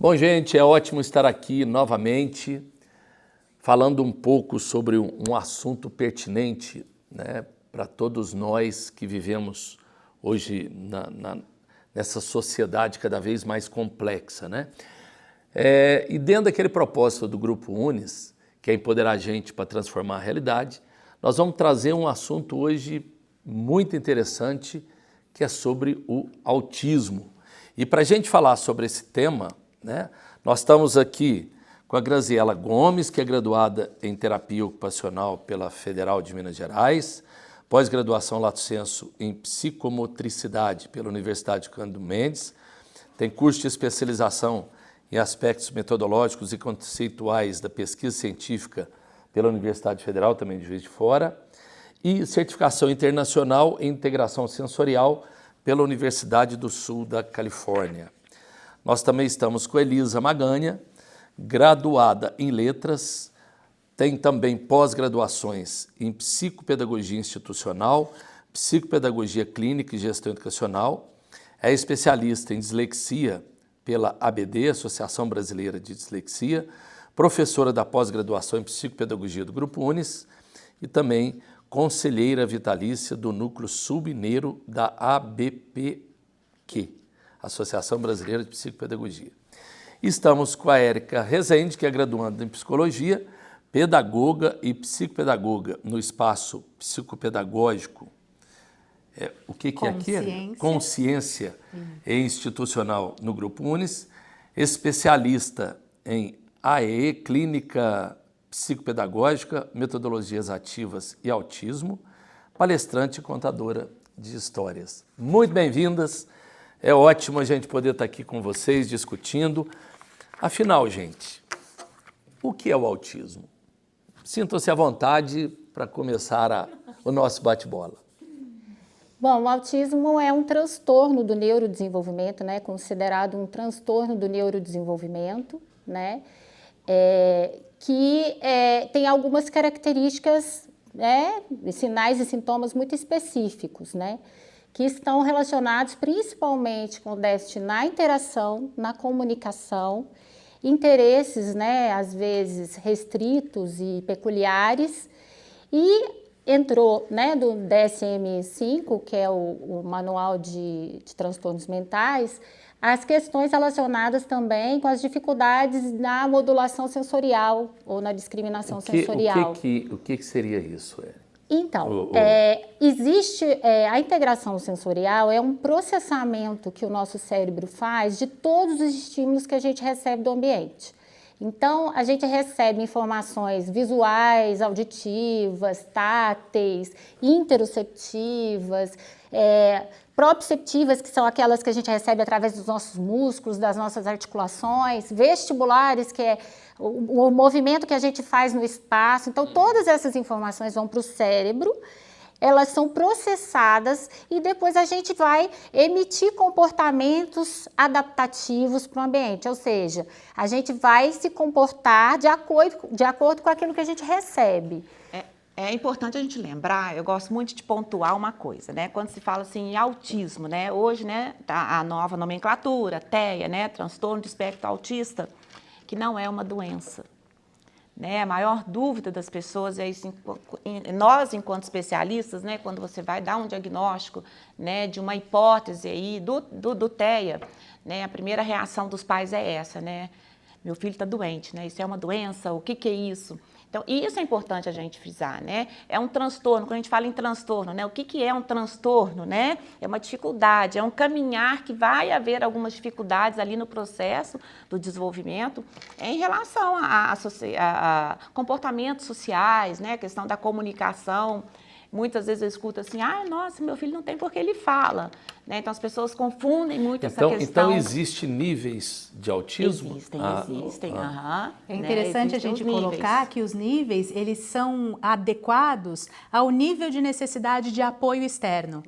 Bom, gente, é ótimo estar aqui novamente, falando um pouco sobre um assunto pertinente, né, para todos nós que vivemos hoje nessa sociedade cada vez mais complexa, né? E dentro daquele propósito do Grupo Unis, que é empoderar a gente para transformar a realidade, nós vamos trazer um assunto hoje muito interessante, que é sobre o autismo. E para a gente falar sobre esse tema, né, nós estamos aqui com a Graziela Gomes, que é graduada em terapia ocupacional pela Federal de Minas Gerais, pós-graduação lato sensu em psicomotricidade pela Universidade Cândido Mendes, tem curso de especialização em aspectos metodológicos e conceituais da pesquisa científica pela Universidade Federal, também de Juiz de Fora, e certificação internacional em integração sensorial pela Universidade do Sul da Califórnia. Nós também estamos com Elisa Maganha, graduada em letras, tem também pós-graduações em psicopedagogia institucional, psicopedagogia clínica e gestão educacional, é especialista em dislexia pela ABD, Associação Brasileira de Dislexia, professora da pós-graduação em psicopedagogia do Grupo Unis e também conselheira vitalícia do Núcleo Subneiro da ABPQ, Associação Brasileira de Psicopedagogia. Estamos com a Érica Rezende, que é graduanda em Psicologia, pedagoga e psicopedagoga no espaço psicopedagógico. O que é aqui? Consciência institucional no Grupo Unis, especialista em AEE, Clínica Psicopedagógica, Metodologias Ativas e Autismo, palestrante e contadora de histórias. Muito bem-vindas, é ótimo a gente poder estar aqui com vocês discutindo. Afinal, gente, o que é o autismo? Sintam-se à vontade para começar o nosso bate-bola. Bom, o autismo é um transtorno do neurodesenvolvimento, né? Considerado um transtorno do neurodesenvolvimento, né? Que tem algumas características, né? Sinais e sintomas muito específicos, né? Que estão relacionados principalmente com o déficit na interação, na comunicação, interesses, né? Às vezes restritos e peculiares, e entrou, né, do DSM-5, que é o Manual de Transtornos Mentais, as questões relacionadas também com as dificuldades na modulação sensorial ou na discriminação sensorial. O que seria isso, Érica? Então, existe a integração sensorial, é um processamento que o nosso cérebro faz de todos os estímulos que a gente recebe do ambiente. Então, a gente recebe informações visuais, auditivas, táteis, interoceptivas, proprioceptivas, que são aquelas que a gente recebe através dos nossos músculos, das nossas articulações, vestibulares, que é o movimento que a gente faz no espaço. Então, todas essas informações vão para o cérebro, elas são processadas e depois a gente vai emitir comportamentos adaptativos para o ambiente, ou seja, a gente vai se comportar de acordo com aquilo que a gente recebe. É importante a gente lembrar, eu gosto muito de pontuar uma coisa, né? Quando se fala assim em autismo, né? Hoje, né, tá a nova nomenclatura, TEA, né? Transtorno de espectro autista, que não é uma doença. Né, a maior dúvida das pessoas é isso, nós enquanto especialistas, né, quando você vai dar um diagnóstico, né, de uma hipótese aí do TEA, né, a primeira reação dos pais é essa, né, meu filho está doente, né, isso é uma doença, o que é isso? Então, isso é importante a gente frisar, né? É um transtorno, quando a gente fala em transtorno, né? O que é um transtorno, né? É uma dificuldade, é um caminhar que vai haver algumas dificuldades ali no processo do desenvolvimento em relação a comportamentos sociais, né? A questão da comunicação. Muitas vezes eu escuto assim, nossa, meu filho não tem porque ele fala. Né? Então, as pessoas confundem muito essa questão. Então, existem níveis de autismo? Existem. É interessante a gente colocar que os níveis, eles são adequados ao nível de necessidade de apoio externo.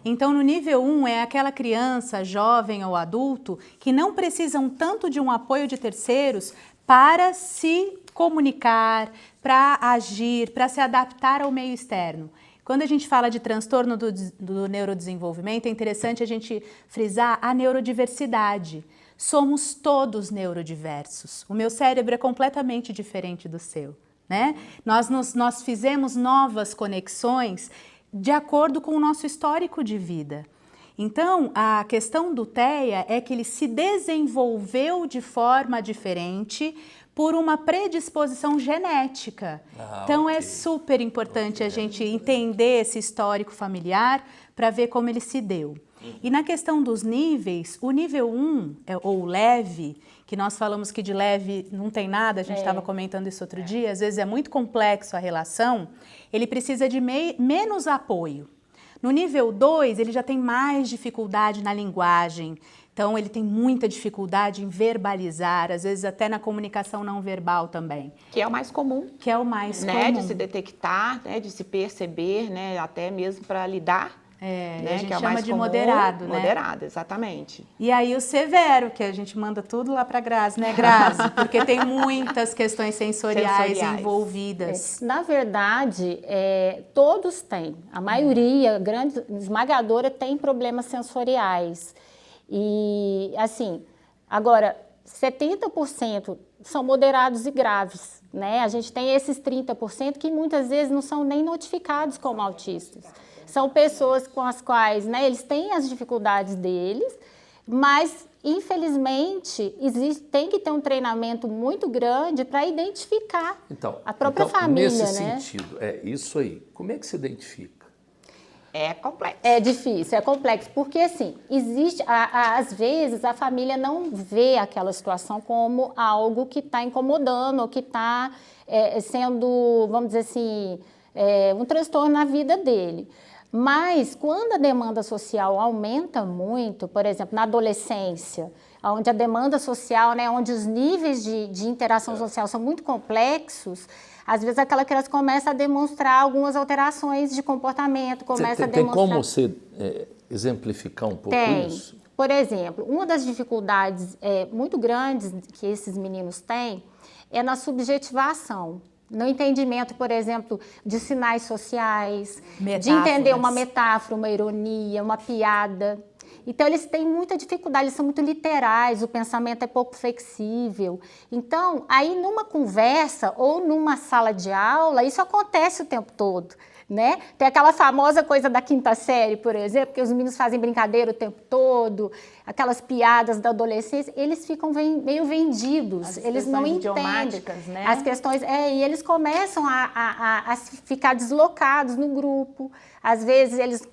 Então, no nível 1 é aquela criança, jovem ou adulto, que não precisam tanto de um apoio de terceiros para se comunicar, para agir, para se adaptar ao meio externo. Quando a gente fala de transtorno do neurodesenvolvimento, é interessante a gente frisar a neurodiversidade. Somos todos neurodiversos. O meu cérebro é completamente diferente do seu, né? Nós fizemos novas conexões de acordo com o nosso histórico de vida. Então, a questão do TEA é que ele se desenvolveu de forma diferente por uma predisposição genética. Então, é super importante a gente entender esse histórico familiar para ver como ele se deu. E na questão dos níveis, o nível 1, ou leve, que nós falamos que de leve não tem nada, a gente estava comentando isso outro dia, às vezes é muito complexo a relação, ele precisa de menos apoio. No nível 2, ele já tem mais dificuldade na linguagem, então ele tem muita dificuldade em verbalizar, às vezes até na comunicação não verbal também. Que é o mais comum. Que é o mais né, comum. de se detectar, né, de se perceber, né, até mesmo para lidar. Né, a gente que é o chama mais de comum, moderado, né? Moderado, exatamente. E aí o severo, que a gente manda tudo lá para a Grazi, né, Grazi? Porque tem muitas questões sensoriais envolvidas. Na verdade, todos têm. A maioria, grande, esmagadora, tem problemas sensoriais. E, assim, agora, 70% são moderados e graves, né? A gente tem esses 30% que muitas vezes não são nem notificados como autistas. São pessoas com as quais, né, eles têm as dificuldades deles, mas, infelizmente, tem que ter um treinamento muito grande para identificar a própria família. Nesse né? sentido, é isso aí. Como é que se identifica? É complexo. É difícil, é complexo, porque assim, às vezes a família não vê aquela situação como algo que está incomodando ou que está sendo, vamos dizer assim, um transtorno na vida dele. Mas quando a demanda social aumenta muito, por exemplo, na adolescência, onde a demanda social, né, onde os níveis de interação social são muito complexos, às vezes aquela criança começa a demonstrar algumas alterações de comportamento, começa a demonstrar... Tem como você exemplificar um pouco isso? Por exemplo, uma das dificuldades muito grandes que esses meninos têm é na subjetivação. No entendimento, por exemplo, de sinais sociais, de entender uma metáfora, uma ironia, uma piada. Então, eles têm muita dificuldade, eles são muito literais, o pensamento é pouco flexível. Então, aí numa conversa ou numa sala de aula, isso acontece o tempo todo, né? Tem aquela famosa coisa da quinta série, por exemplo, que os meninos fazem brincadeira o tempo todo, aquelas piadas da adolescência, eles ficam meio vendidos, eles não entendem. Né? As questões, e eles começam a ficar deslocados no grupo, às vezes eles...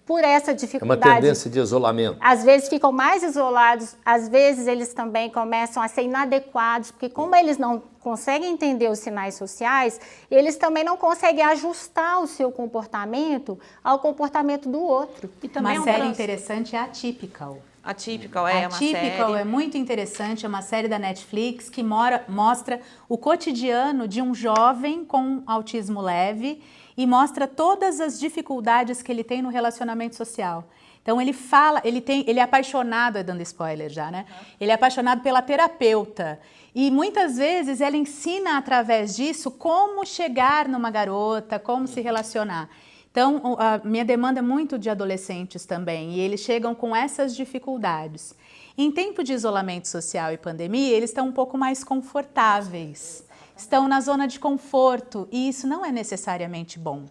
por essa dificuldade. É uma tendência de isolamento. Às vezes ficam mais isolados, às vezes eles também começam a ser inadequados, porque como eles não conseguem entender os sinais sociais, eles também não conseguem ajustar o seu comportamento ao comportamento do outro. E também uma série interessante é Atypical. Atypical é uma série. Atypical é muito interessante, é uma série da Netflix que mostra o cotidiano de um jovem com autismo leve e mostra todas as dificuldades que ele tem no relacionamento social. Então ele é apaixonado, dando spoiler já, né? Ele é apaixonado pela terapeuta e muitas vezes ela ensina através disso como chegar numa garota, como se relacionar. Então, a minha demanda é muito de adolescentes também, e eles chegam com essas dificuldades. Em tempo de isolamento social e pandemia, eles estão um pouco mais confortáveis, estão na zona de conforto, e isso não é necessariamente bom,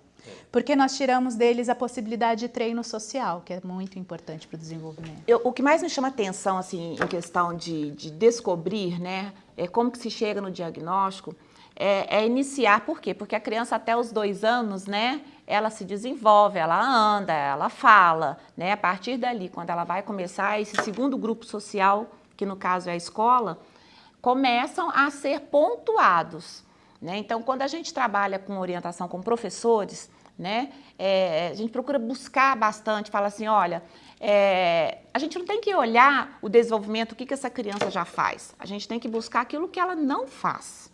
porque nós tiramos deles a possibilidade de treino social, que é muito importante para o desenvolvimento. O que mais me chama atenção, assim, em questão de descobrir, né, como que se chega no diagnóstico, é iniciar, por quê? Porque a criança até os 2 anos, né, ela se desenvolve, ela anda, ela fala, né, a partir dali, quando ela vai começar esse segundo grupo social, que no caso é a escola, começam a ser pontuados, né? Então, quando a gente trabalha com orientação com professores, né, a gente procura buscar bastante, fala assim, olha, a gente não tem que olhar o desenvolvimento, o que essa criança já faz, a gente tem que buscar aquilo que ela não faz.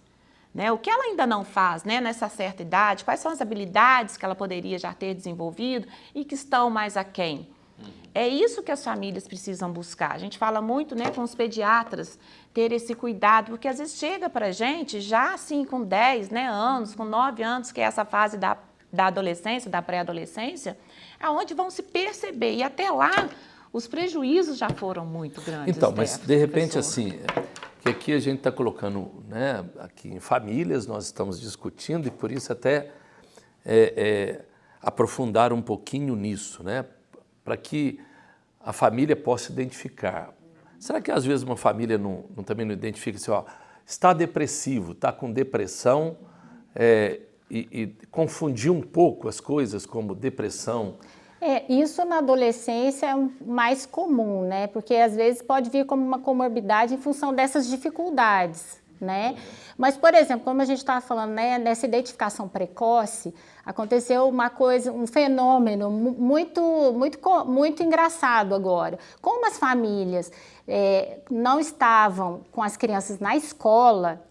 Né, o que ela ainda não faz, né, nessa certa idade, quais são as habilidades que ela poderia já ter desenvolvido e que estão mais aquém. É isso que as famílias precisam buscar. A gente fala muito, né, com os pediatras, ter esse cuidado, porque às vezes chega para a gente já assim com 10, né, anos, com 9 anos, que é essa fase da da adolescência, da pré-adolescência, aonde vão se perceber. E até lá, os prejuízos já foram muito grandes. Então, mas de repente, assim, que aqui a gente está colocando, né, aqui em famílias, nós estamos discutindo e por isso até aprofundar um pouquinho nisso, né, para que a família possa identificar. Será que às vezes uma família também não identifica assim, ó, está depressivo, está com depressão e confundir um pouco as coisas como depressão? Isso na adolescência é mais comum, né? Porque às vezes pode vir como uma comorbidade em função dessas dificuldades, né? Mas, por exemplo, como a gente estava falando, né, nessa identificação precoce, aconteceu uma coisa, um fenômeno muito engraçado agora. Como as famílias não estavam com as crianças na escola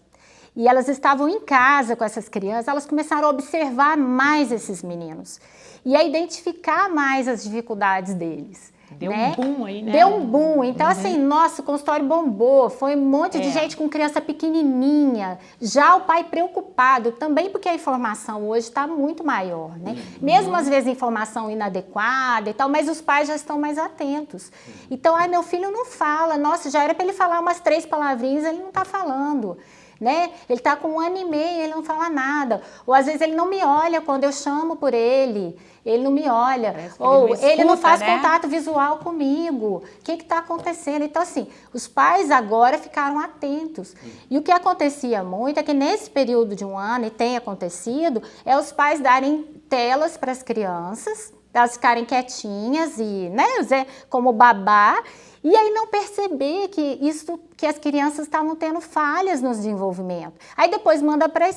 e elas estavam em casa com essas crianças, elas começaram a observar mais esses meninos e a identificar mais as dificuldades deles. Deu um boom aí, né? Deu um boom. Então, assim, nossa, o consultório bombou. Foi um monte de gente com criança pequenininha. Já o pai preocupado, também porque a informação hoje está muito maior, né? Mesmo, às vezes, informação inadequada e tal, mas os pais já estão mais atentos. Então, meu filho não fala. Nossa, já era para ele falar umas 3 palavrinhas, ele não está falando. Né? Ele está com 1 ano e meio, ele não fala nada. Ou às vezes ele não me olha quando eu chamo por ele. Ele não me olha. Ou ele não faz contato visual comigo. O que está acontecendo? Então, assim, os pais agora ficaram atentos. E o que acontecia muito é que nesse período de 1 ano, e tem acontecido, é os pais darem telas para as crianças, elas ficarem quietinhas e, né, como babá, e aí não perceber que as crianças estavam tendo falhas no desenvolvimento. Aí depois manda para a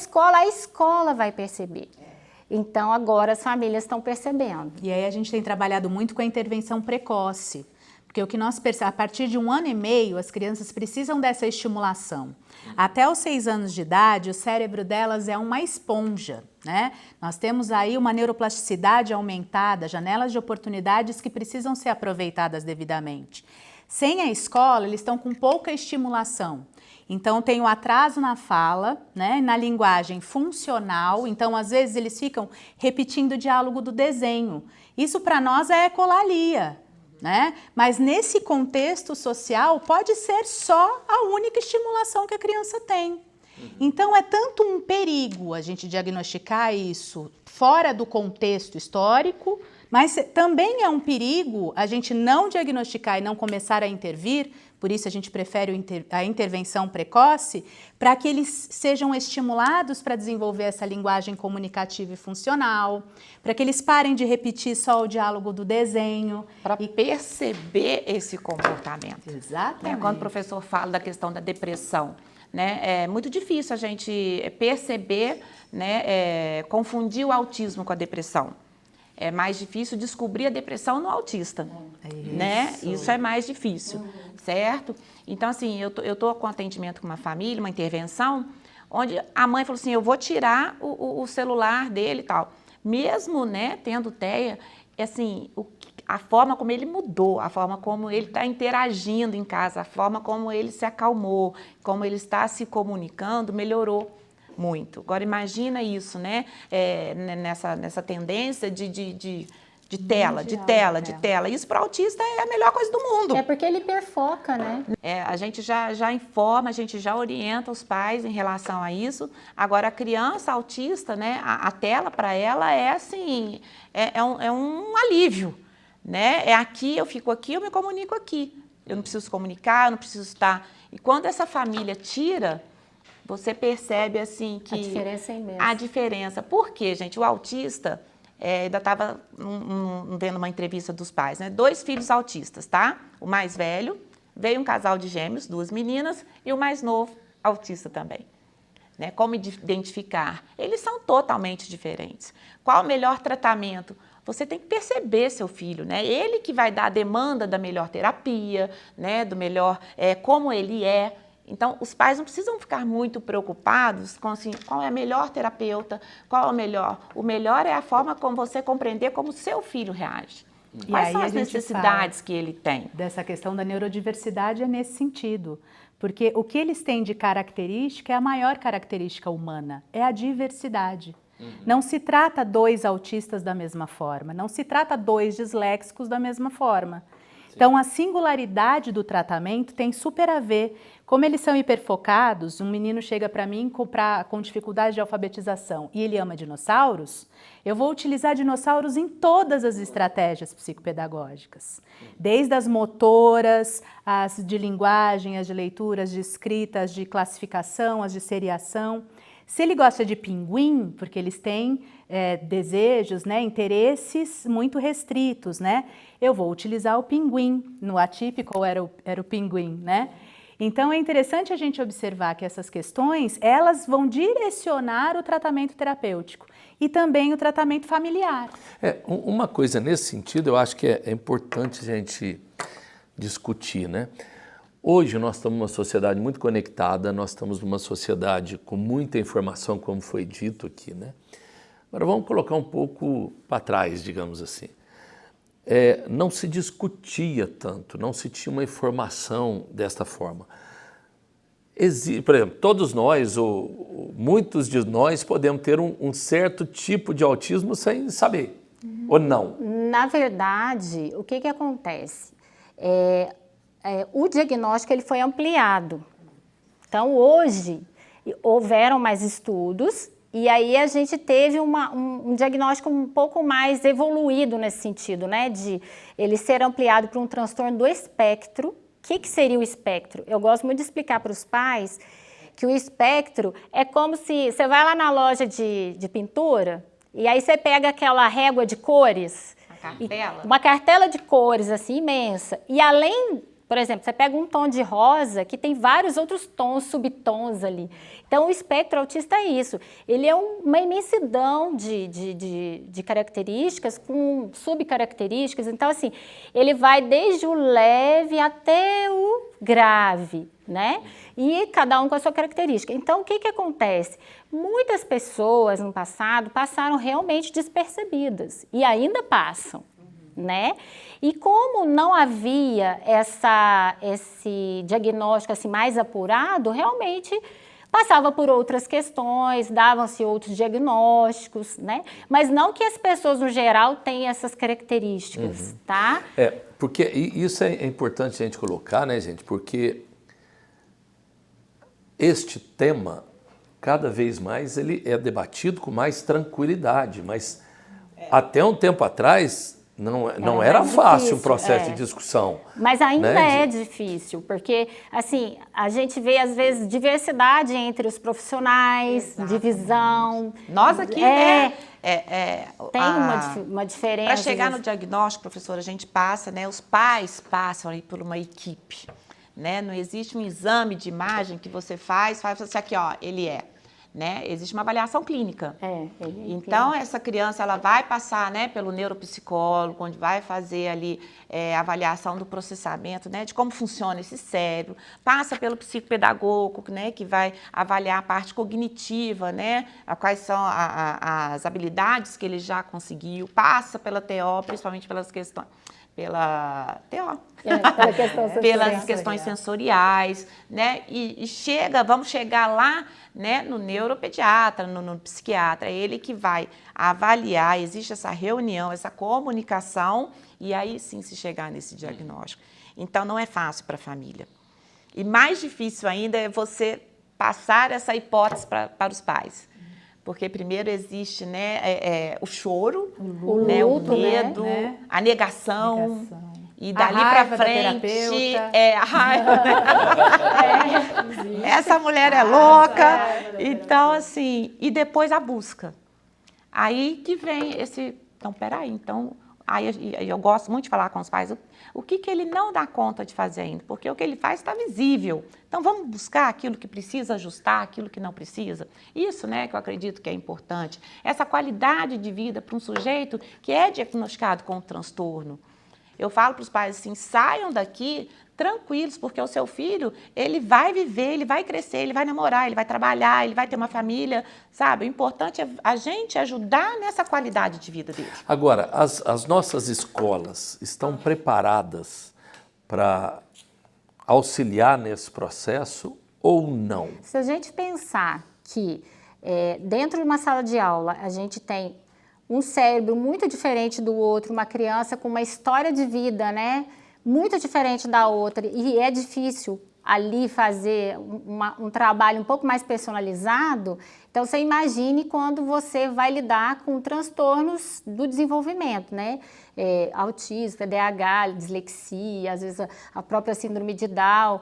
escola vai perceber. Então agora as famílias estão percebendo. E aí a gente tem trabalhado muito com a intervenção precoce, porque o que nós percebemos, a partir de 1 ano e meio, as crianças precisam dessa estimulação. Até os 6 anos de idade, o cérebro delas é uma esponja, né? Nós temos aí uma neuroplasticidade aumentada, janelas de oportunidades que precisam ser aproveitadas devidamente. Sem a escola, eles estão com pouca estimulação. Então, tem o atraso na fala, né, na linguagem funcional. Então, às vezes, eles ficam repetindo o diálogo do desenho. Isso, para nós, é ecolalia, né? Mas, nesse contexto social, pode ser só a única estimulação que a criança tem. Então, é tanto um perigo a gente diagnosticar isso fora do contexto histórico, mas também é um perigo a gente não diagnosticar e não começar a intervir, por isso a gente prefere a intervenção precoce, para que eles sejam estimulados para desenvolver essa linguagem comunicativa e funcional, para que eles parem de repetir só o diálogo do desenho. Para perceber esse comportamento. Exatamente. Quando o professor fala da questão da depressão, né, é muito difícil a gente perceber, né, confundir o autismo com a depressão. É mais difícil descobrir a depressão no autista, né? Isso é mais difícil, certo? Então, assim, eu tô com atendimento com uma família, uma intervenção, onde a mãe falou assim, eu vou tirar o celular dele e tal. Mesmo, né, tendo TEA, assim, a forma como ele mudou, a forma como ele está interagindo em casa, a forma como ele se acalmou, como ele está se comunicando, melhorou muito. Agora imagina isso, né? Nessa tendência de tela. Isso para o autista é a melhor coisa do mundo. É porque ele hiperfoca, né? A gente já informa, a gente já orienta os pais em relação a isso. Agora a criança autista, né? A tela para ela é assim, é um alívio, né? É aqui, eu fico aqui, eu me comunico aqui. Eu não preciso comunicar, eu não preciso estar. E quando essa família tira, você percebe assim que... A diferença é imensa. A diferença. Por quê, gente? O autista, ainda estava vendo uma entrevista dos pais, né? 2 filhos autistas, tá? O mais velho, veio um casal de gêmeos, 2 meninas, e o mais novo, autista também. Né? Como identificar? Eles são totalmente diferentes. Qual o melhor tratamento? Você tem que perceber seu filho, né? Ele que vai dar a demanda da melhor terapia, né? Do melhor, como ele é. Então, os pais não precisam ficar muito preocupados com assim, qual é a melhor terapeuta, qual é o melhor. O melhor é a forma como você compreender como o seu filho reage. Quais são as necessidades que ele tem? Dessa questão da neurodiversidade é nesse sentido. Porque o que eles têm de característica é a maior característica humana, é a diversidade. Não se trata 2 autistas da mesma forma, não se trata 2 disléxicos da mesma forma. Então, a singularidade do tratamento tem super a ver. Como eles são hiperfocados, um menino chega para mim com dificuldade de alfabetização e ele ama dinossauros, eu vou utilizar dinossauros em todas as estratégias psicopedagógicas. Desde as motoras, as de linguagem, as de leitura, as de escrita, as de classificação, as de seriação. Se ele gosta de pinguim, porque eles têm desejos, né, interesses muito restritos, né, eu vou utilizar o pinguim. No atípico era o pinguim, né? Então é interessante a gente observar que essas questões, elas vão direcionar o tratamento terapêutico e também o tratamento familiar. Uma coisa nesse sentido, eu acho que é importante a gente discutir, né? Hoje nós estamos numa sociedade muito conectada, nós estamos numa sociedade com muita informação, como foi dito aqui, né? Agora vamos colocar um pouco para trás, digamos assim. Não se discutia tanto, não se tinha uma informação desta forma. Por exemplo, todos nós, ou muitos de nós, podemos ter um certo tipo de autismo sem saber, ou não? Na verdade, o que acontece? O diagnóstico ele foi ampliado. Então, hoje, houveram mais estudos e aí a gente teve um diagnóstico um pouco mais evoluído nesse sentido, né? De ele ser ampliado para um transtorno do espectro. O que seria o espectro? Eu gosto muito de explicar para os pais que o espectro é como se você vai lá na loja de pintura e aí você pega aquela régua de cores. Uma cartela de cores assim imensa. E além, por exemplo, você pega um tom de rosa que tem vários outros tons, subtons ali. Então, o espectro autista é isso. Ele é uma imensidão de características com subcaracterísticas. Então, assim, ele vai desde o leve até o grave, né? E cada um com a sua característica. Então, o que acontece? Muitas pessoas no passado passaram realmente despercebidas e ainda passam, né? E como não havia esse diagnóstico assim, mais apurado, realmente passava por outras questões, davam-se outros diagnósticos, né? Mas não que as pessoas, no geral, tenham essas características, tá? Porque isso é importante a gente colocar, né, gente? Porque este tema, cada vez mais, ele é debatido com mais tranquilidade, mas até um tempo atrás não era fácil o processo de discussão. Mas ainda é difícil, porque assim, a gente vê às vezes diversidade entre os profissionais, divisão. Nós aqui, tem uma diferença. Para chegar no diagnóstico, professora, a gente passa, né? Os pais passam aí por uma equipe, né? Não existe um exame de imagem que você faz assim, aqui, ó, ele é. Né? Existe uma avaliação clínica. Então, essa criança ela vai passar, né, pelo neuropsicólogo, onde vai fazer ali a avaliação do processamento, né, de como funciona esse cérebro, passa pelo psicopedagogo, né, que vai avaliar a parte cognitiva, né, quais são as habilidades que ele já conseguiu, passa pela TO, principalmente pelas questões. Pelas questões sensoriais, né? E vamos chegar lá, né, no neuropediatra, no psiquiatra, é ele que vai avaliar, existe essa reunião, essa comunicação, e aí sim se chegar nesse diagnóstico. Então, não é fácil para a família. E mais difícil ainda é você passar essa hipótese para os pais. Porque primeiro existe, né, o choro, o medo, né? A negação. E dali para frente, a raiva, né? Essa mulher é louca. Então, assim, e depois a busca. Aí que vem então, peraí, então, aí eu gosto muito de falar com os pais, o que ele não dá conta de fazer ainda? Porque o que ele faz está visível. Então, vamos buscar aquilo que precisa ajustar, aquilo que não precisa. Isso, né, que eu acredito que é importante. Essa qualidade de vida para um sujeito que é diagnosticado com um transtorno. Eu falo para os pais assim, saiam daqui tranquilos, porque o seu filho, ele vai viver, ele vai crescer, ele vai namorar, ele vai trabalhar, ele vai ter uma família, sabe? O importante é a gente ajudar nessa qualidade de vida dele. Agora, as nossas escolas estão preparadas para auxiliar nesse processo ou não? Se a gente pensar que dentro de uma sala de aula, a gente tem um cérebro muito diferente do outro, uma criança com uma história de vida, né, muito diferente da outra, e é difícil ali fazer um trabalho um pouco mais personalizado. Então, você imagine quando você vai lidar com transtornos do desenvolvimento, né? Autismo, TDAH, dislexia, às vezes a própria síndrome de Down.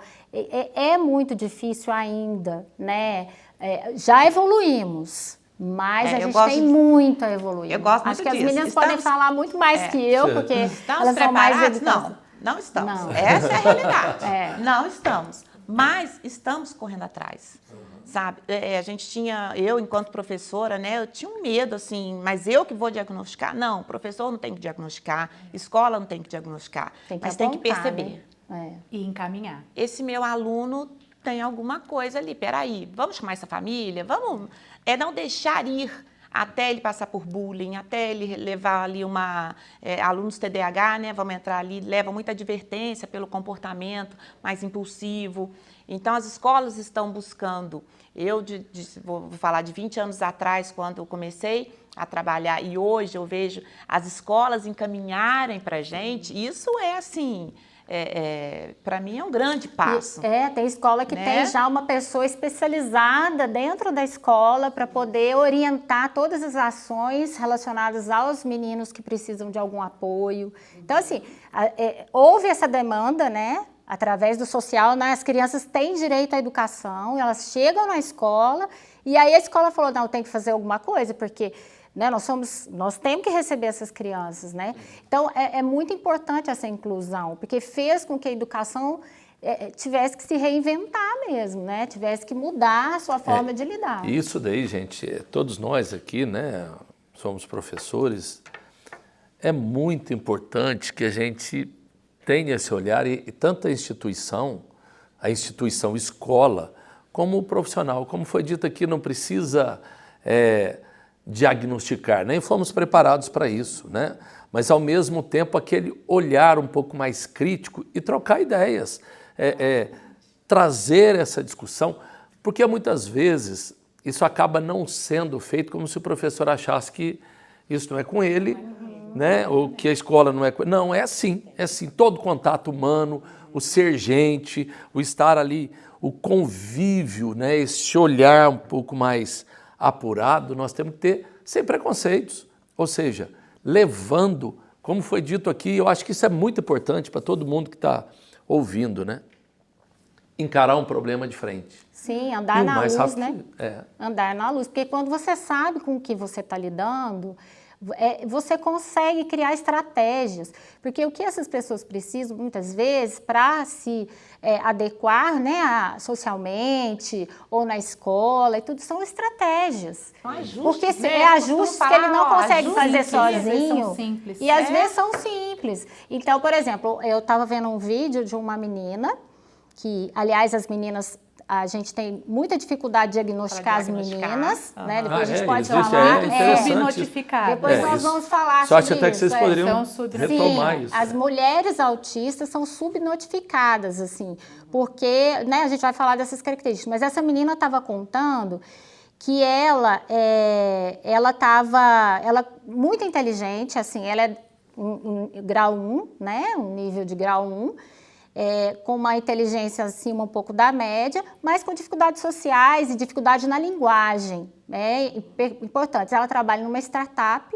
É muito difícil ainda, né? Já evoluímos, mas a gente tem muito a evoluir. Eu gosto muito Acho que disso. as meninas podem falar muito mais que eu, porque estamos elas são mais preparadas? Não estamos. Não. Essa é a realidade. Não estamos. Mas estamos correndo atrás, sabe? A gente tinha, eu enquanto professora, né, eu tinha um medo, assim, mas eu que vou diagnosticar? Não, professor não tem que diagnosticar, escola não tem que diagnosticar, mas tem que perceber. Né? E encaminhar. Esse meu aluno tem alguma coisa ali, peraí, vamos chamar essa família? Vamos, não deixar ir até ele passar por bullying, até ele levar ali alunos TDAH, né, vamos entrar ali, leva muita advertência pelo comportamento mais impulsivo. Então, as escolas estão buscando, vou falar de 20 anos atrás, quando eu comecei a trabalhar, e hoje eu vejo as escolas encaminharem para a gente, isso é assim... para mim é um grande passo. Tem escola que tem já uma pessoa especializada dentro da escola para poder orientar todas as ações relacionadas aos meninos que precisam de algum apoio. Então, assim, houve essa demanda, né? Através do social, né? As crianças têm direito à educação, elas chegam na escola e aí a escola falou, não, tem que fazer alguma coisa, porque... né, nós temos que receber essas crianças, né? Então, é muito importante essa inclusão, porque fez com que a educação tivesse que se reinventar mesmo, né? Tivesse que mudar a sua forma de lidar. Isso daí, gente, todos nós aqui, né, somos professores, é muito importante que a gente tenha esse olhar e tanto a instituição escola, como o profissional. Como foi dito aqui, não precisa... diagnosticar, nem fomos preparados para isso, né? Mas ao mesmo tempo aquele olhar um pouco mais crítico e trocar ideias, trazer essa discussão, porque muitas vezes isso acaba não sendo feito como se o professor achasse que isso não é com ele, né? Ou que a escola não é com ele. Não, é assim, todo contato humano, o ser gente, o estar ali, o convívio, né? Esse olhar um pouco mais apurado, nós temos que ter sem preconceitos, ou seja, levando, como foi dito aqui, eu acho que isso é muito importante para todo mundo que está ouvindo, né? Encarar um problema de frente. Sim, andar na luz, né? Andar na luz, porque quando você sabe com o que você está lidando, você consegue criar estratégias, porque o que essas pessoas precisam muitas vezes para se adequar, né, socialmente ou na escola e tudo são estratégias. São ajustes, porque né? Ajustes que ele não consegue fazer sozinho. São simples. E às vezes são simples. Então, por exemplo, eu estava vendo um vídeo de uma menina que, aliás, as meninas... A gente tem muita dificuldade de diagnosticar as meninas, né? Depois a gente pode falar. Subnotificadas. Depois nós vamos falar sobre isso. Só acho até que vocês poderiam retomar isso. As mulheres autistas são subnotificadas, assim, porque, né, a gente vai falar dessas características, mas essa menina estava contando que ela muito inteligente, assim, ela é grau 1, né, um nível de grau 1, com uma inteligência acima um pouco da média, mas com dificuldades sociais e dificuldade na linguagem, importantes. Ela trabalha numa startup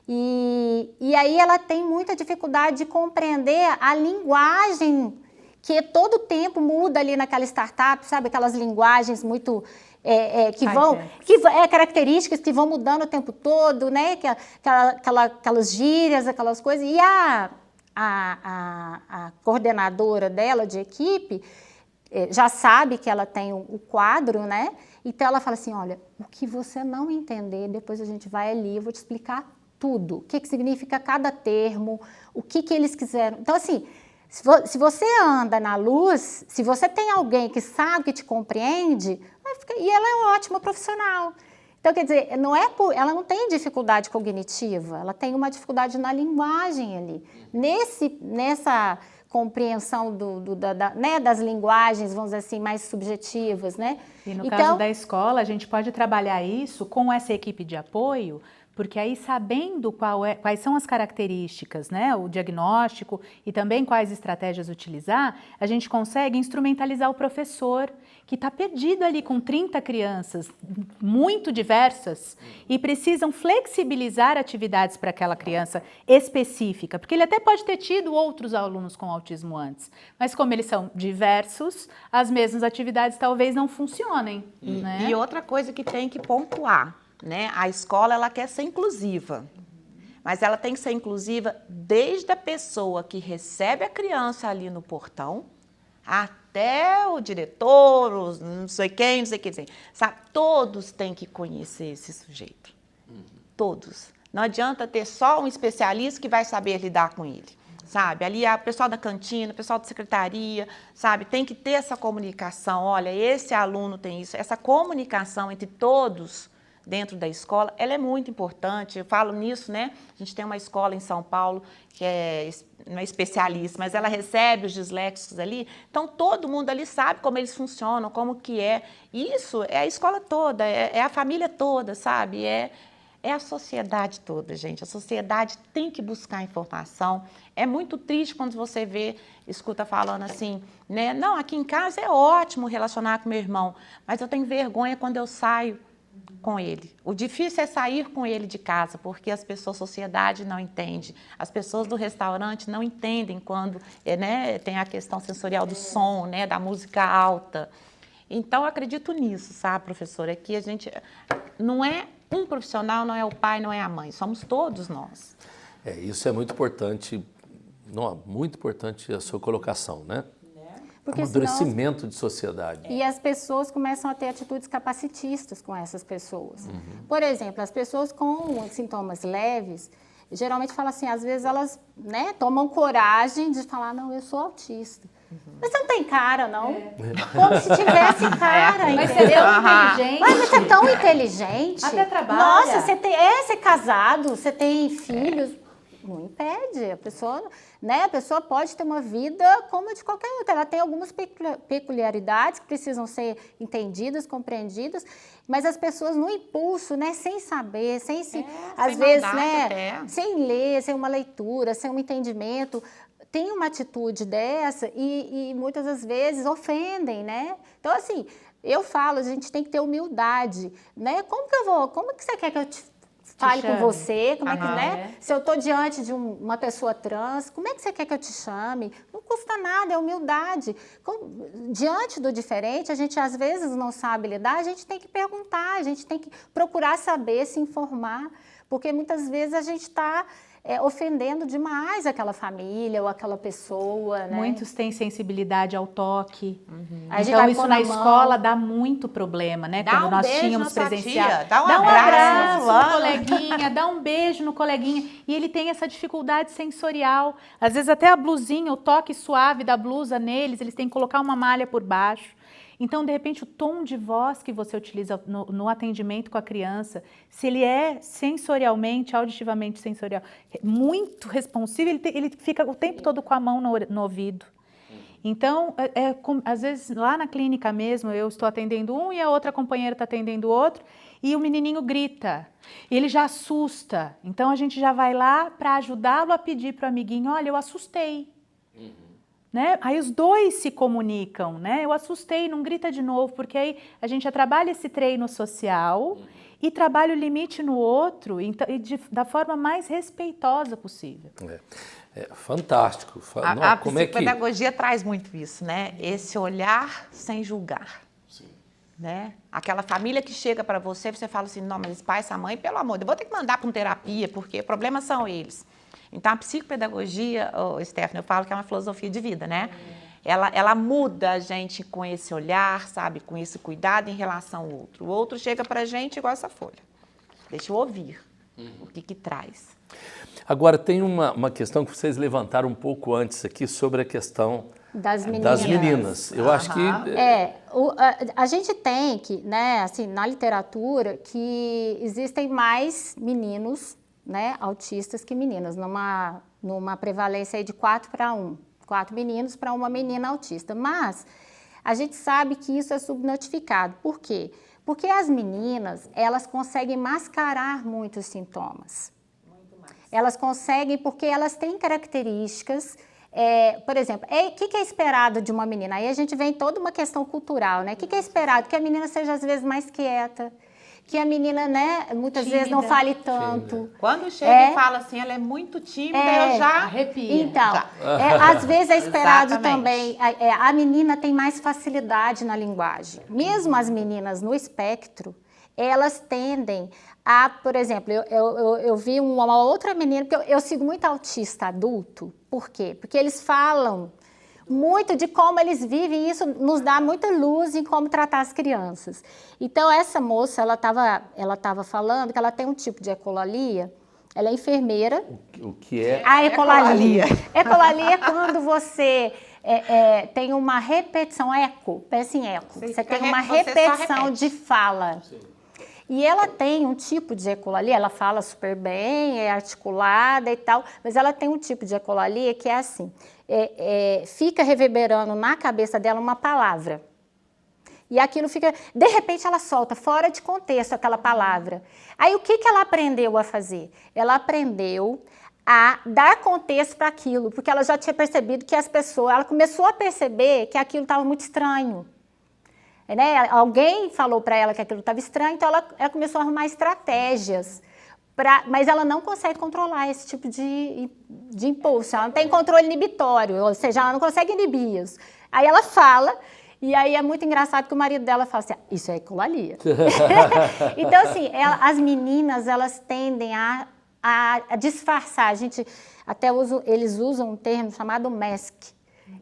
e aí ela tem muita dificuldade de compreender a linguagem que todo tempo muda ali naquela startup, sabe? Aquelas linguagens muito... características que vão mudando o tempo todo, né? Aquelas gírias, aquelas coisas. E a coordenadora dela de equipe já sabe que ela tem o quadro, né? Então ela fala assim, olha, o que você não entender, depois a gente vai ali, eu vou te explicar tudo. O que significa cada termo, o que eles quiseram. Então, assim, se você anda na luz, se você tem alguém que sabe, que te compreende, e ela é uma ótima profissional. Então, quer dizer, ela não tem dificuldade cognitiva, ela tem uma dificuldade na linguagem ali. compreensão né, das linguagens, vamos dizer assim, mais subjetivas, né? E no caso da escola, a gente pode trabalhar isso com essa equipe de apoio, porque aí sabendo quais são as características, né, o diagnóstico e também quais estratégias utilizar, a gente consegue instrumentalizar o professor que está perdido ali com 30 crianças muito diversas e precisam flexibilizar atividades para aquela criança específica, porque ele até pode ter tido outros alunos com autismo antes, mas como eles são diversos, as mesmas atividades talvez não funcionem. Né? E outra coisa que tem que pontuar, né? A escola ela quer ser inclusiva, mas ela tem que ser inclusiva desde a pessoa que recebe a criança ali no portão até o diretor, os não sei quem, sabe? Todos têm que conhecer esse sujeito, todos. Não adianta ter só um especialista que vai saber lidar com ele, sabe? Ali o pessoal da cantina, o pessoal da secretaria, sabe? Tem que ter essa comunicação, olha, esse aluno tem isso, essa comunicação entre todos dentro da escola, ela é muito importante. Eu falo nisso, né? A gente tem uma escola em São Paulo que não é especialista, mas ela recebe os disléxicos ali. Então, todo mundo ali sabe como eles funcionam, como que é. Isso é a escola toda, é a família toda, sabe? É a sociedade toda, gente. A sociedade tem que buscar informação. É muito triste quando você escuta falando assim, né? Não, aqui em casa é ótimo relacionar com meu irmão, mas eu tenho vergonha quando eu saio com ele. O difícil é sair com ele de casa, porque as pessoas, a sociedade não entende. As pessoas do restaurante não entendem quando, né, tem a questão sensorial do som, né, da música alta. Então, eu acredito nisso, sabe, professora? Que a gente não é um profissional, não é o pai, não é a mãe, somos todos nós. Isso é muito importante, muito importante a sua colocação, né? Porque amadurecimento de sociedade. E as pessoas começam a ter atitudes capacitistas com essas pessoas. Por exemplo, as pessoas com sintomas leves, geralmente falam assim, às vezes elas, né, tomam coragem de falar, não, eu sou autista. Mas você não tem cara, não? Como se tivesse cara, Mas entendeu? você é tão inteligente. Mas você é tão inteligente. Até trabalha. Nossa, você é casado, você tem filhos. Não impede, a pessoa pode ter uma vida como a de qualquer outra. Ela tem algumas peculiaridades que precisam ser entendidas, compreendidas, mas as pessoas no impulso, né, sem saber, às vezes, né, sem ler, sem uma leitura, sem um entendimento, tem uma atitude dessa e muitas das vezes ofendem, né? Então, assim, eu falo, a gente tem que ter humildade, né? Como que você quer que eu fale com você, como é que, né? Se eu estou diante de uma pessoa trans, como é que você quer que eu te chame? Não custa nada, é humildade. Diante do diferente, a gente às vezes não sabe lidar, a gente tem que perguntar, a gente tem que procurar saber, se informar, porque muitas vezes a gente está ofendendo demais aquela família ou aquela pessoa, né? Muitos têm sensibilidade ao toque. Então isso na escola dá muito problema, né? Quando nós tínhamos presencial. Dá um abraço no coleguinha, dá um beijo no coleguinha. E ele tem essa dificuldade sensorial. Às vezes até a blusinha, o toque suave da blusa neles, eles têm que colocar uma malha por baixo. Então, de repente, o tom de voz que você utiliza no atendimento com a criança, se ele é sensorialmente, auditivamente sensorial, muito responsivo, ele fica o tempo todo com a mão no ouvido. Então, às vezes, lá na clínica mesmo, eu estou atendendo um e a outra companheira está atendendo o outro, e o menininho grita, e ele já assusta. Então, a gente já vai lá para ajudá-lo a pedir para o amiguinho, olha, eu assustei. Né? Aí os dois se comunicam, né? Eu assustei, não grita de novo, porque aí a gente já trabalha esse treino social e trabalha o limite no outro da forma mais respeitosa possível. Fantástico. A psicopedagogia traz muito isso, né? Esse olhar sem julgar. Sim. Né? Aquela família que chega para você fala assim, não, mas esse pai, essa mãe, pelo amor de Deus, vou ter que mandar para uma terapia, porque problemas são eles. Então, a psicopedagogia, Stephanie, eu falo que é uma filosofia de vida, né? Ela muda a gente com esse olhar, sabe? Com esse cuidado em relação ao outro. O outro chega pra gente igual essa folha. Deixa eu ouvir o que traz. Agora, tem uma questão que vocês levantaram um pouco antes aqui sobre a questão das meninas. Eu acho que... a gente tem que, né, assim, na literatura, que existem mais meninos, né, autistas que meninas, numa prevalência aí de 4:1. 4 meninos para uma menina autista. Mas a gente sabe que isso é subnotificado. Por quê? Porque as meninas, elas conseguem mascarar muitos sintomas. Elas conseguem, porque elas têm características, por exemplo, o que é esperado de uma menina? Aí a gente vem toda uma questão cultural, né? O que é esperado? Que a menina seja, às vezes, mais quieta, que a menina, né, muitas vezes não fale tanto. Quando chega e fala assim, ela é muito tímida, eu já arrepia. Então, às vezes é esperado também, a menina tem mais facilidade na linguagem. Mesmo as meninas no espectro, elas tendem a, por exemplo, eu vi uma outra menina, porque eu sigo muito autista adulto, por quê? Porque eles falam muito de como eles vivem, e isso nos dá muita luz em como tratar as crianças. Então, essa moça, ela tava falando que ela tem um tipo de ecolalia, ela é enfermeira. O que é? A ecolalia. Ecolalia é quando você tem uma repetição, pensa em eco. Você tem uma repetição de fala. Sim. E ela tem um tipo de ecolalia, ela fala super bem, é articulada e tal, mas ela tem um tipo de ecolalia que é assim, fica reverberando na cabeça dela uma palavra. E aquilo fica, de repente ela solta fora de contexto aquela palavra. Aí o que ela aprendeu a fazer? Ela aprendeu a dar contexto para aquilo, porque ela já tinha percebido que as pessoas, ela começou a perceber que aquilo estava muito estranho. Né? Alguém falou para ela que aquilo estava estranho, então ela começou a arrumar estratégias, mas ela não consegue controlar esse tipo de impulso, ela não tem controle inibitório, ou seja, ela não consegue inibir isso. Aí ela fala, e aí é muito engraçado que o marido dela fala assim, isso é ecolalia. Então, assim, as meninas, elas tendem a disfarçar, eles usam um termo chamado mask,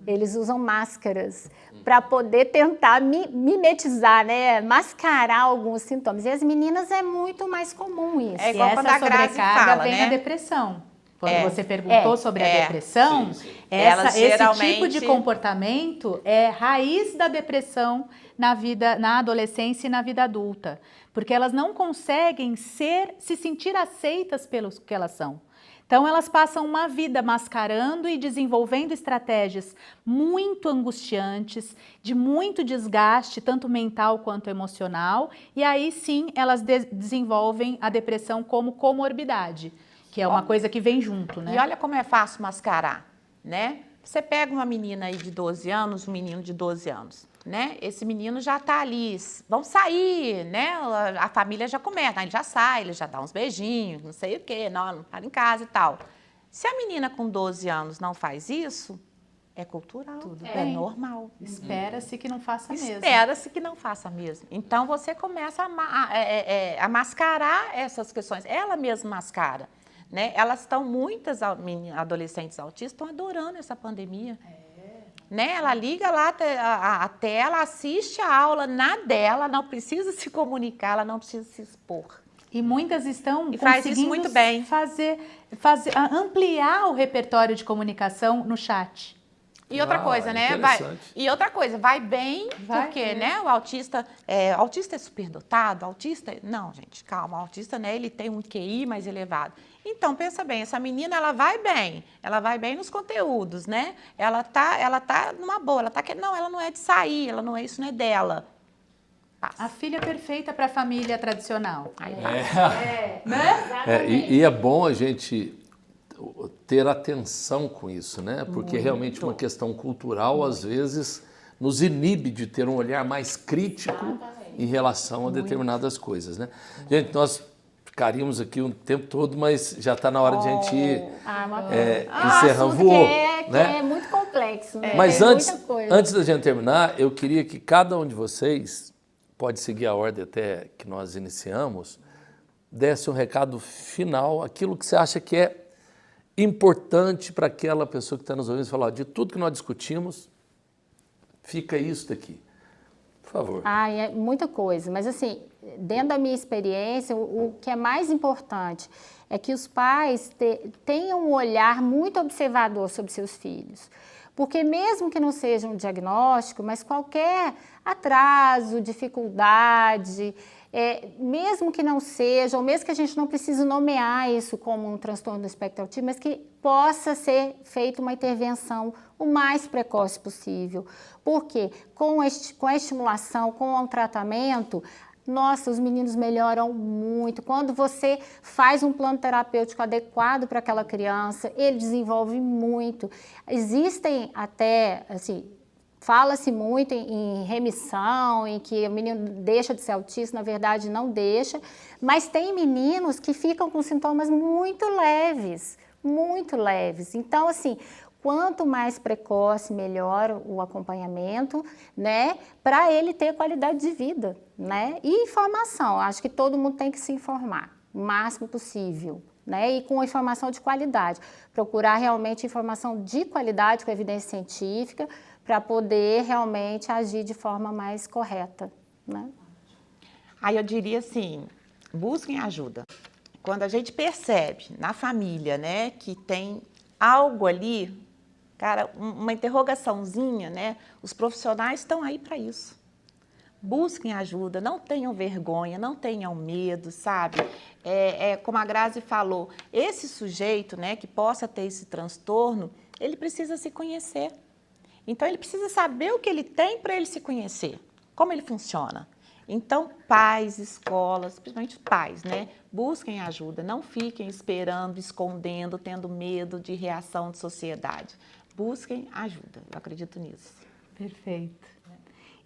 eles usam máscaras para poder tentar mimetizar, né, mascarar alguns sintomas. E as meninas é muito mais comum isso. É igual quando a sobrecarga vem a depressão. Quando você perguntou sobre a depressão, esse tipo de comportamento é raiz da depressão na adolescência e na vida adulta. Porque elas não conseguem se sentir aceitas pelos que elas são. Então, elas passam uma vida mascarando e desenvolvendo estratégias muito angustiantes, de muito desgaste, tanto mental quanto emocional, e aí sim elas desenvolvem a depressão como comorbidade, que é uma coisa que vem junto, né? E olha como é fácil mascarar, né? Você pega uma menina aí de 12 anos, um menino de 12 anos, né? Esse menino já tá ali, vão sair, né? A família já começa, ele já sai, ele já dá uns beijinhos, não sei o quê, não para em casa e tal. Se a menina com 12 anos não faz isso, é cultural, é normal. Espera-se que não faça mesmo. Espera-se que não faça mesmo. Então, você começa a mascarar essas questões. Ela mesma mascara. Né? Muitas adolescentes autistas estão adorando essa pandemia. Né? Ela liga lá a tela, assiste a aula na dela, não precisa se comunicar, ela não precisa se expor. E muitas estão faz isso muito bem. Ampliar o repertório de comunicação no chat. E outra coisa, né? Vai bem, porque né? O autista é superdotado, não, gente, calma, o autista, né, ele tem um QI mais elevado. Então, pensa bem, essa menina, ela vai bem nos conteúdos, né? Ela tá numa boa, ela não é de sair, isso não é dela. A filha perfeita para a família tradicional. E é bom a gente ter atenção com isso, né? Porque realmente uma questão cultural, às vezes, nos inibe de ter um olhar mais crítico em relação a determinadas coisas, né? Gente, nós ficaríamos aqui um tempo todo, mas já está na hora de a gente encerrar. Voou, né? É muito complexo, né? Mas antes da gente terminar, eu queria que cada um de vocês, pode seguir a ordem até que nós iniciamos, desse um recado final, aquilo que você acha que é importante para aquela pessoa que está nos ouvindo, falar de tudo que nós discutimos, fica isso daqui. Por favor. É muita coisa, mas assim, dentro da minha experiência, o que é mais importante é que os pais tenham um olhar muito observador sobre seus filhos. Porque mesmo que não seja um diagnóstico, mas qualquer atraso, dificuldade, mesmo que não seja, ou mesmo que a gente não precise nomear isso como um transtorno do espectro autista, mas que possa ser feita uma intervenção o mais precoce possível. Porque com a estimulação, com o tratamento, nossa, os meninos melhoram muito. Quando você faz um plano terapêutico adequado para aquela criança, ele desenvolve muito. Existem até, assim, fala-se muito em remissão, em que o menino deixa de ser autista, na verdade não deixa, mas tem meninos que ficam com sintomas muito leves, muito leves. Então, assim, quanto mais precoce, melhor o acompanhamento, né, para ele ter qualidade de vida, né, e informação. Acho que todo mundo tem que se informar o máximo possível, né, e com informação de qualidade. Procurar realmente informação de qualidade, com evidência científica, para poder realmente agir de forma mais correta, né. Aí eu diria assim, busquem ajuda. Quando a gente percebe na família, né, que tem algo ali, cara, uma interrogaçãozinha, né? Os profissionais estão aí para isso. Busquem ajuda, não tenham vergonha, não tenham medo, sabe? Como a Grazi falou, esse sujeito, né, que possa ter esse transtorno, ele precisa se conhecer. Então, ele precisa saber o que ele tem para ele se conhecer, como ele funciona. Então, pais, escolas, principalmente pais, né? Busquem ajuda, não fiquem esperando, escondendo, tendo medo de reação de sociedade. Busquem ajuda, eu acredito nisso. Perfeito.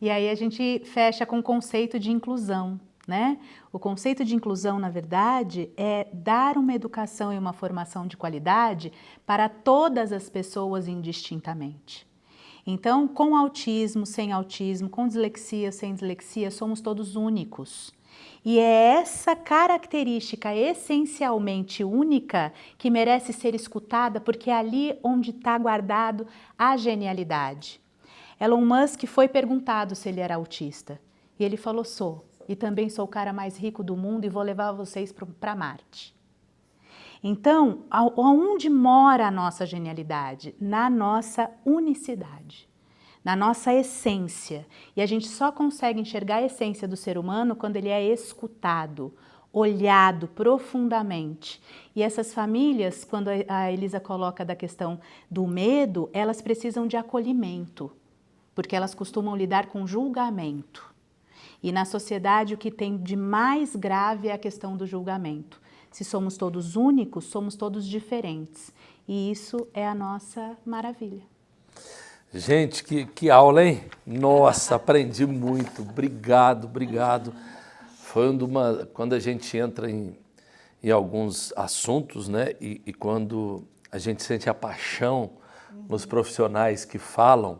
E aí a gente fecha com o conceito de inclusão, né? O conceito de inclusão, na verdade, é dar uma educação e uma formação de qualidade para todas as pessoas indistintamente. Então, com autismo, sem autismo, com dislexia, sem dislexia, somos todos únicos. E é essa característica essencialmente única que merece ser escutada, porque é ali onde está guardado a genialidade. Elon Musk foi perguntado se ele era autista. E ele falou, sou. E também sou o cara mais rico do mundo e vou levar vocês para Marte. Então, aonde mora a nossa genialidade? Na nossa unicidade, na nossa essência. E a gente só consegue enxergar a essência do ser humano quando ele é escutado, olhado profundamente. E essas famílias, quando a Elisa coloca da questão do medo, elas precisam de acolhimento, porque elas costumam lidar com julgamento. E na sociedade o que tem de mais grave é a questão do julgamento. Se somos todos únicos, somos todos diferentes. E isso é a nossa maravilha. Gente, que aula, hein? Nossa, aprendi muito. Obrigado, obrigado. Foi quando a gente entra em alguns assuntos, né? E quando a gente sente a paixão nos profissionais que falam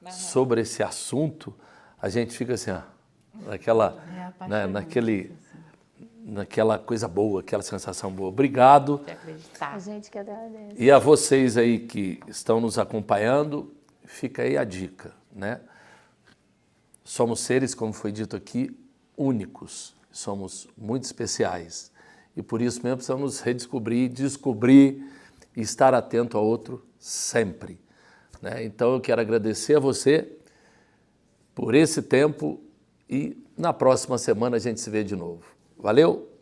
sobre esse assunto, a gente fica assim, ó, naquela coisa boa, aquela sensação boa. Obrigado. A gente que agradece. E a vocês aí que estão nos acompanhando, fica aí a dica, né? Somos seres, como foi dito aqui, únicos. Somos muito especiais. E por isso mesmo precisamos redescobrir, descobrir e estar atento ao outro sempre, né? Então eu quero agradecer a você por esse tempo e na próxima semana a gente se vê de novo. Valeu!